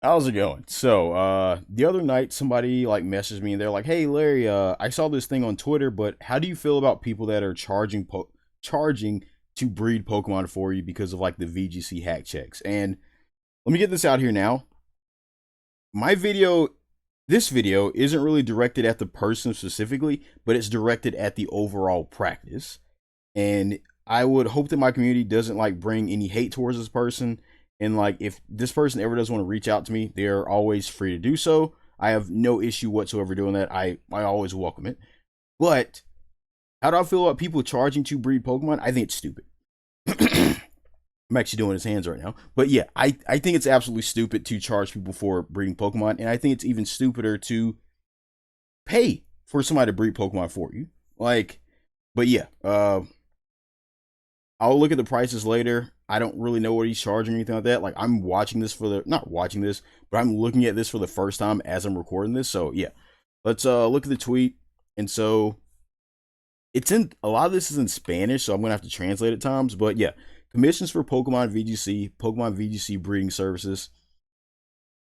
How's it going? So, the other night somebody like messaged me and they're like, "Hey Larry, I saw this thing on Twitter, but how do you feel about people that are charging to breed Pokemon for you because of like the VGC hack checks?" And let me get this out here now. My video This video isn't really directed at the person specifically, but it's directed at the overall practice. And I would hope that my community doesn't like bring any hate towards this person. And like, if this person ever does want to reach out to me, they're always free to do so. I have no issue whatsoever doing that. I always welcome it. But how do I feel about people charging to breed Pokemon? I think it's stupid. I'm actually doing his hands right now. But yeah, I think it's absolutely stupid to charge people for breeding Pokemon. And I think it's even stupider to pay for somebody to breed Pokemon for you. Like, but yeah, I'll look at the prices later. I don't really know what he's charging or anything like that. Like, I'm watching this for the not watching this, but I'm looking at this for the first time as I'm recording this. So yeah. Let's look at the tweet. And so it's in a lot of this is in Spanish, so I'm gonna have to translate at times. But yeah. Commissions for Pokemon VGC breeding services.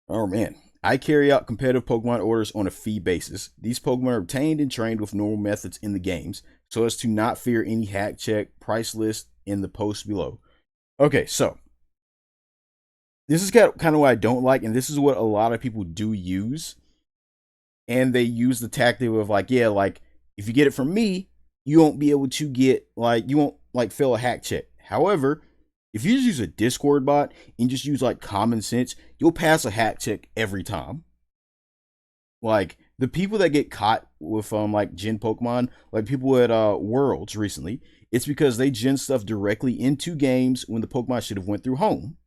Oh man. I carry out competitive Pokemon orders on a fee basis. These Pokemon are obtained and trained with normal methods in the games, so as to not fear any hack check. Price list in the post below. Okay, so this is kind of what I don't like, and this is what a lot of people do use. And they use the tactic of like, yeah, like if you get it from me, you won't be able to get like you won't like fail a hack check. However, if you just use a Discord bot and just use like common sense, you'll pass a hack check every time. Like the people that get caught with like gen Pokemon, like people at Worlds recently, it's because they gen stuff directly into games when the Pokemon should have went through home.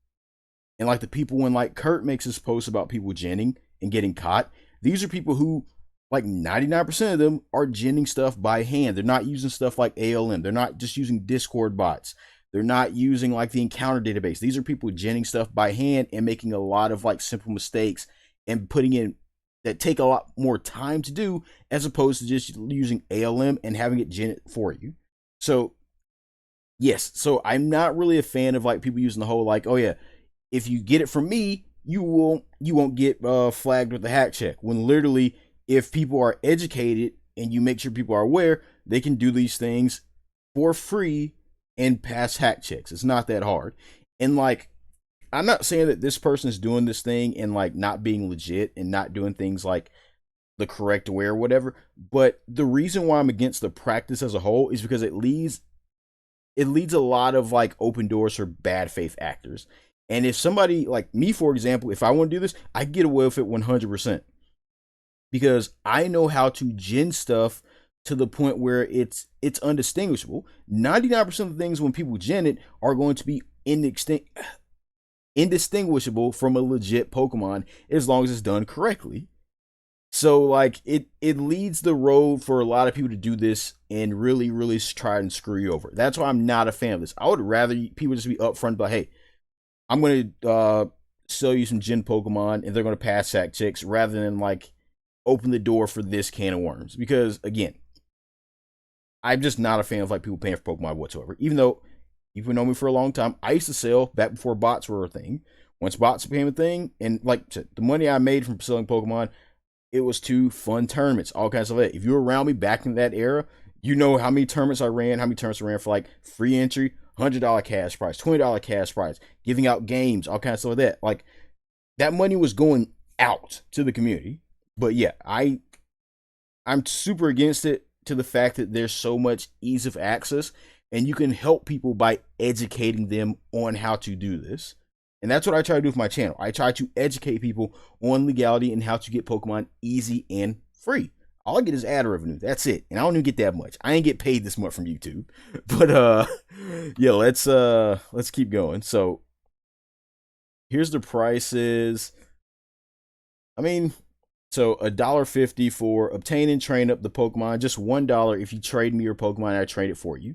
And like the people when like Kurt makes his post about people genning and getting caught, these are people who like 99% of them are genning stuff by hand. They're not using stuff like ALM. They're not just using Discord bots. They're not using like the encounter database. These are people genning stuff by hand and making a lot of like simple mistakes and putting in that take a lot more time to do as opposed to just using ALM and having it gen it for you. So yes, so I'm not really a fan of like people using the whole like, oh yeah, if you get it from me, you won't get flagged with a hack check. When literally, if people are educated and you make sure people are aware, they can do these things for free and pass hack checks. It's not that hard. And like, I'm not saying that this person is doing this thing and like not being legit and not doing things like the correct way or whatever. But the reason why I'm against the practice as a whole is because it leads a lot of like open doors for bad faith actors. And if somebody like me, for example, if I want to do this, I get away with it 100% because I know how to gen stuff to the point where it's undistinguishable. 99% of the things when people gen it are going to be indistinguishable from a legit Pokemon as long as it's done correctly. So like it leads the road for a lot of people to do this and really try and screw you over. That's why I'm not a fan of this. I would rather people just be upfront about, hey, I'm going to sell you some gen Pokemon and they're going to pass sack checks rather than like open the door for this can of worms. Because again, I'm just not a fan of like people paying for Pokemon whatsoever. Even though you've known me for a long time, I used to sell back before bots were a thing. Once bots became a thing, and like the money I made from selling Pokemon, it was to fund tournaments, all kinds of that. If you were around me back in that era, you know how many tournaments I ran, how many tournaments I ran for like free entry, $100 cash prize, $20 cash prize, giving out games, all kinds of stuff like that. Like that money was going out to the community. But yeah, I'm super against it to the fact that there's so much ease of access and you can help people by educating them on how to do this. And that's what I try to do with my channel. I try to educate people on legality and how to get Pokemon easy and free. All I get is ad revenue. That's it. And I don't even get that much. I ain't get paid this much from YouTube. But yeah, let's keep going. So here's the prices. I mean, so $1.50 for obtain and train up the Pokemon. Just $1 if you trade me your Pokemon, I trade it for you.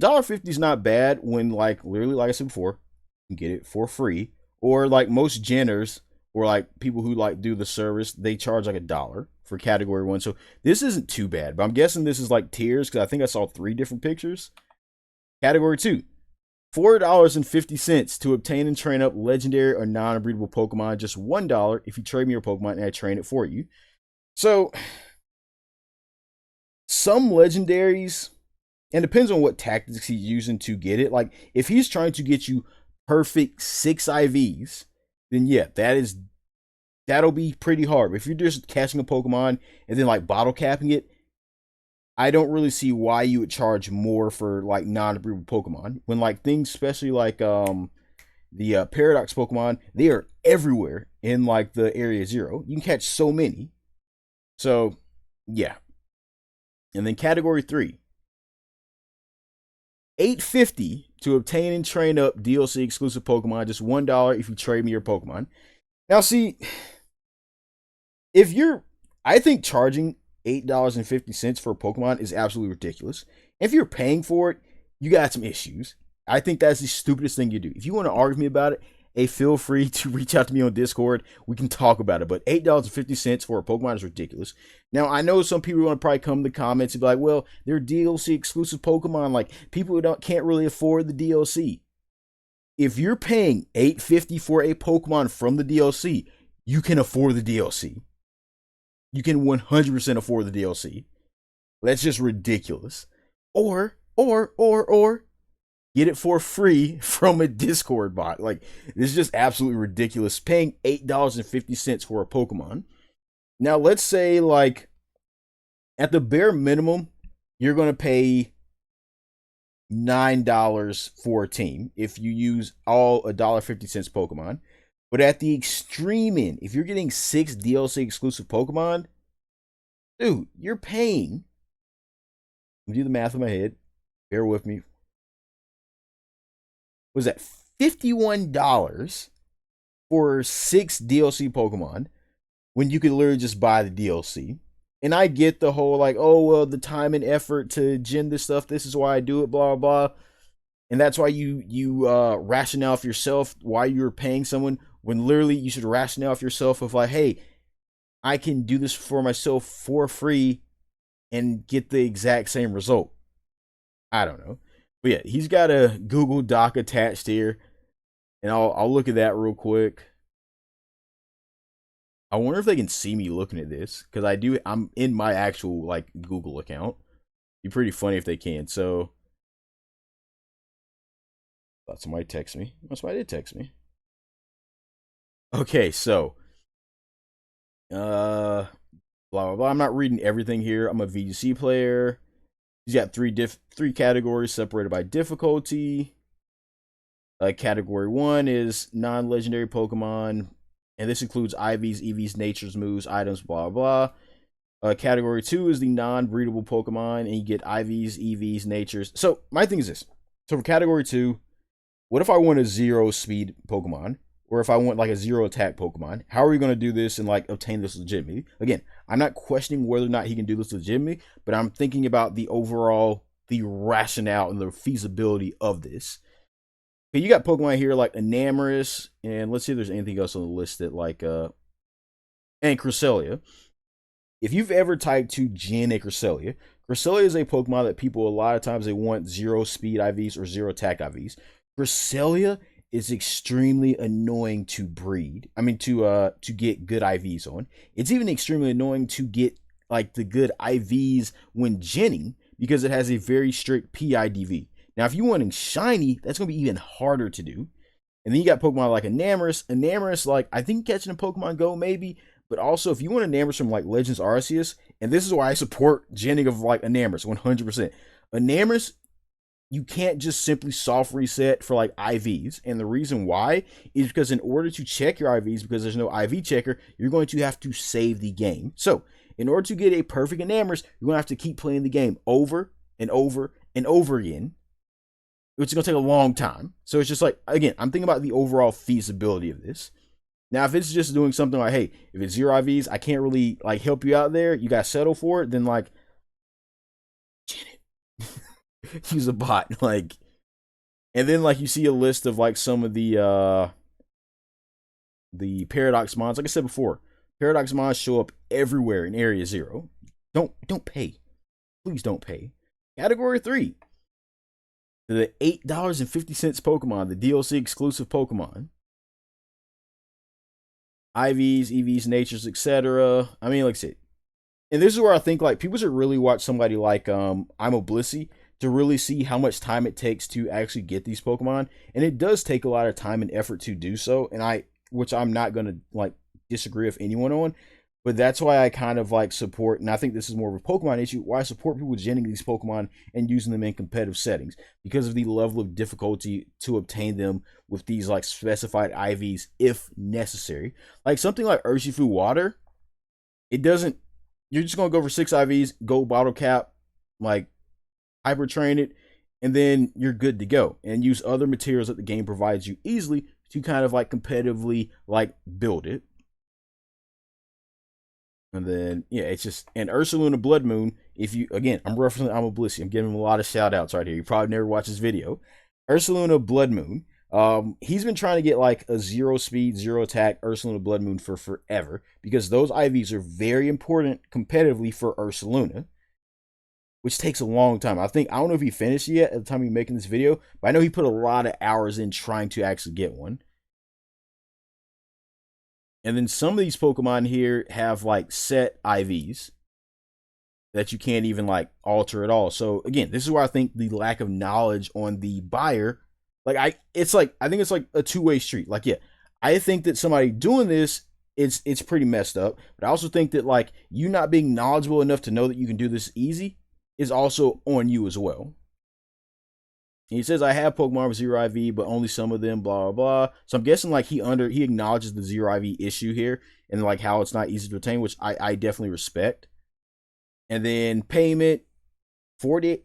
$1.50 is not bad when like literally like I said before, you can get it for free. Or like most genners or like people who like do the service, they charge like $1 for category 1. So this isn't too bad, but I'm guessing this is like tiers because I think I saw 3 different pictures. Category 2, $4.50 to obtain and train up legendary or non-breedable Pokemon. Just $1 if you trade me your Pokemon and I train it for you. So, some legendaries, and depends on what tactics he's using to get it. Like, if he's trying to get you perfect 6 IVs, then yeah, that'll be pretty hard. But if you're just catching a Pokemon and then like bottle capping it, I don't really see why you would charge more for like non-breedable Pokemon when like things, especially like the Paradox Pokemon, they are everywhere in like the Area Zero. You can catch so many. So yeah, and then Category 3, $8.50 to obtain and train up DLC exclusive Pokemon. Just $1 if you trade me your Pokemon. Now see, if you're, I think charging $8.50 for a Pokemon is absolutely ridiculous. If you're paying for it, you got some issues. I think that's the stupidest thing you do. If you want to argue with me about it, hey, feel free to reach out to me on Discord. We can talk about it. But $8.50 for a Pokemon is ridiculous. Now, I know some people want to probably come in the comments and be like, well, they're DLC exclusive Pokemon. Like, people who can't really afford the DLC. If you're paying $8.50 for a Pokemon from the DLC, you can afford the DLC. You can 100% afford the DLC. That's just ridiculous. Or get it for free from a Discord bot. Like, this is just absolutely ridiculous. Paying $8.50 for a Pokemon. Now, let's say, like, at the bare minimum, you're going to pay $9 for a team if you use all $1.50 Pokemon. But at the extreme end, if you're getting 6 DLC exclusive Pokemon, dude, you're paying. Let me do the math in my head. Bear with me. Was that $51 for 6 DLC Pokemon when you could literally just buy the DLC? And I get the whole like, oh, well, the time and effort to gen this stuff, this is why I do it, blah, blah, blah. And that's why you rationale off yourself why you're paying someone, when literally you should rationale off yourself of like, hey, I can do this for myself for free and get the exact same result. I don't know. But yeah, he's got a Google Doc attached here. And I'll look at that real quick. I wonder if they can see me looking at this. Because I'm in my actual like Google account. It'd be pretty funny if they can. So thought somebody text me. Oh, somebody did text me. Okay, so blah blah blah. I'm not reading everything here. I'm a VGC player. He's got three categories separated by difficulty. Category 1 is non-legendary Pokemon, and this includes IVs, EVs, natures, moves, items, blah blah. Category 2 is the non-breedable Pokemon, and you get IVs, EVs, natures. So my thing is this. So for category 2, what if I want a 0 speed Pokemon? Or if I want like a 0 attack Pokemon? How are we going to do this and like obtain this legitimately? Again, I'm not questioning whether or not he can do this legitimately, but I'm thinking about the rationale and the feasibility of this. Okay, you got Pokemon here like Enamorus, and let's see if there's anything else on the list that like and Cresselia. If you've ever typed to gen a Cresselia is a Pokemon that people a lot of times they want 0 speed IVs or 0 attack IVs. Cresselia is extremely annoying to breed. I mean to get good IVs on. It's even extremely annoying to get like the good IVs when genning because it has a very strict PIDV. Now, if you want shiny, that's going to be even harder to do. And then you got Pokemon like Enamorus. Enamorus, like, I think catching a Pokemon Go maybe, but also if you want Enamorus from like Legends Arceus, and this is why I support genning of like Enamorus 100%. Enamorus, you can't just simply soft reset for like IVs. And the reason why is because in order to check your IVs, because there's no IV checker, you're going to have to save the game. So in order to get a perfect Enamorus, you're going to have to keep playing the game over and over and over again, which is going to take a long time. So it's just like, again, I'm thinking about the overall feasibility of this. Now, if it's just doing something like, hey, if it's 0 IVs, I can't really like help you out there, you got to settle for it, then like, gen it. Use a bot, like, and then like you see a list of like some of the Paradox mons. Like I said before, Paradox mons show up everywhere in Area 0. Don't pay. Please don't pay. Category 3. The $8.50 Pokemon, the DLC exclusive Pokemon. IVs, EVs, natures, etc. I mean, like I said, and this is where I think like people should really watch somebody like I'm a Blissey to really see how much time it takes to actually get these Pokemon. And it does take a lot of time and effort to do so. And which I'm not gonna like disagree with anyone on. But that's why I kind of like support, and I think this is more of a Pokemon issue, why I support people genning these Pokemon and using them in competitive settings because of the level of difficulty to obtain them with these like specified IVs if necessary. Like something like Urshifu Water, it doesn't, you're just going to go for 6 IVs, go bottle cap, like hyper train it, and then you're good to go. And use other materials that the game provides you easily to kind of like competitively like build it. And then, yeah, it's just, and Ursaluna Blood Moon, if you, again, I'm referencing I'm a Blissey. I'm giving him a lot of shout outs right here. You probably never watched this video. Ursaluna Blood Moon, he's been trying to get like a 0 speed, 0 attack Ursaluna Blood Moon for forever because those IVs are very important competitively for Ursaluna, which takes a long time. I don't know if he finished yet at the time of making this video, but I know he put a lot of hours in trying to actually get one. And then some of these Pokemon here have like set IVs that you can't even like alter at all. So again, this is where I think the lack of knowledge on the buyer, like I think it's like a two-way street. Like, yeah, I think that somebody doing this, it's pretty messed up. But I also think that like you not being knowledgeable enough to know that you can do this easy is also on you as well. He says, I have Pokemon with 0 IV, but only some of them, blah, blah, blah. So I'm guessing like he acknowledges the 0 IV issue here and like how it's not easy to attain, which I definitely respect. And then payment,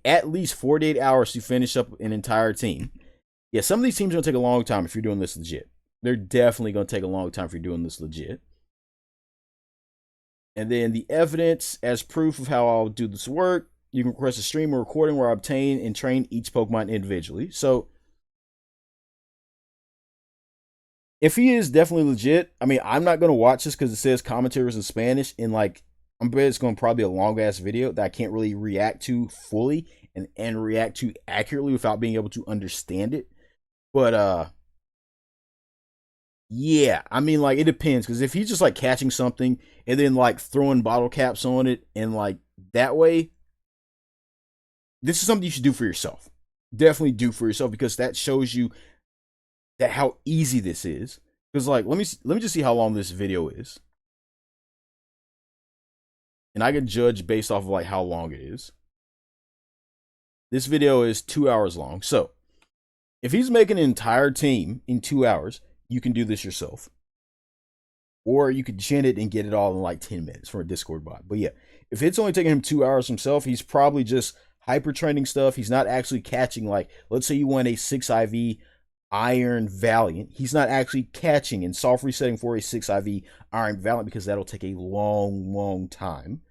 at least 48 hours to finish up an entire team. Yeah, some of these teams are going to take a long time if you're doing this legit. They're definitely going to take a long time if you're doing this legit. And then the evidence as proof of how I'll do this work. You can request a stream or recording where I obtain and train each Pokemon individually. So, if he is definitely legit, I mean, I'm not going to watch this because it says commentaries in Spanish. And, like, I'm betting it's going to probably be a long-ass video that I can't really react to fully and react to accurately without being able to understand it. But, yeah, I mean, like, it depends. Because if he's just, like, catching something and then, like, throwing bottle caps on it and, like, that way, this is something you should do for yourself. Definitely do for yourself because that shows you that how easy this is. Because like, let me just see how long this video is, and I can judge based off of like how long it is. This video is 2 hours long. So if he's making an entire team in 2 hours, you can do this yourself. Or you could gen it and get it all in like 10 minutes from a Discord bot. But yeah, if it's only taking him 2 hours himself, he's probably just hyper training stuff. He's not actually catching, like, let's say you want a 6 IV Iron Valiant. He's not actually catching and soft resetting for a 6 IV Iron Valiant because that'll take a long time.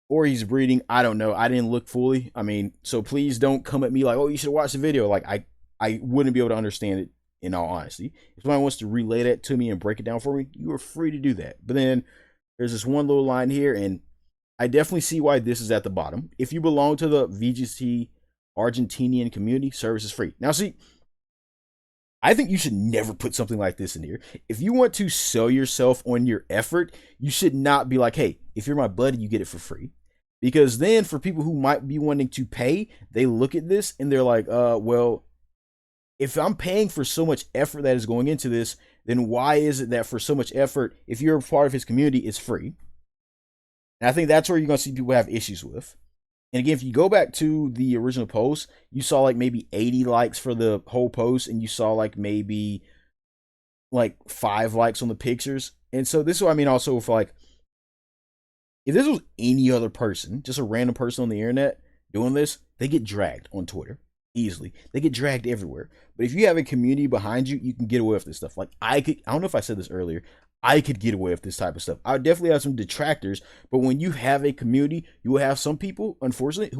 Or he's breeding, I don't know. I didn't look fully. I mean, so please don't come at me like, oh, you should watch the video. Like, I wouldn't be able to understand it in all honesty. If somebody wants to relay that to me and break it down for me, you are free to do that. But then there's this one little line here, and I definitely see why this is at the bottom. If you belong to the VGT Argentinian community, service is free. Now, see, I think you should never put something like this in here. If you want to sell yourself on your effort, you should not be like, hey, if you're my buddy, you get it for free. Because then for people who might be wanting to pay, they look at this and they're like, well, if I'm paying for so much effort that is going into this, then why is it that for so much effort, if you're a part of his community, it's free? And I think that's where you're going to see people have issues with. And again, if you go back to the original post, you saw like maybe 80 likes for the whole post, and you saw like maybe like 5 likes on the pictures. And so this is what I mean also for like, if this was any other person, just a random person on the internet doing this, they get dragged on Twitter easily. They get dragged everywhere. But if you have a community behind you, you can get away with this stuff. Like I don't know if I said this earlier, I could get away with this type of stuff. I would definitely have some detractors, but when you have a community, you will have some people, unfortunately,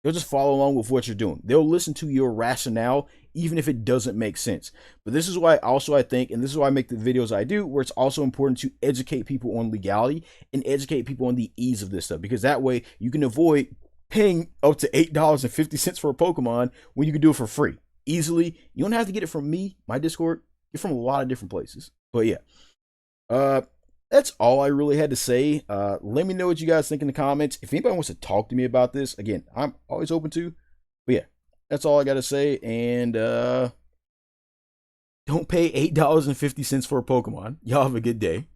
they'll just follow along with what you're doing. They'll listen to your rationale, even if it doesn't make sense. But this is why I think, and this is why I make the videos I do, where it's also important to educate people on legality and educate people on the ease of this stuff, because that way you can avoid paying up to $8.50 for a Pokemon when you can do it for free easily. You don't have to get it from me, my Discord. Get from a lot of different places. But yeah, uh, that's all I really had to say. Let me know what you guys think in the comments. If anybody wants to talk to me about this, again, I'm always open to. But yeah, that's all I got to say. And don't pay $8.50 for a Pokemon. Y'all have a good day.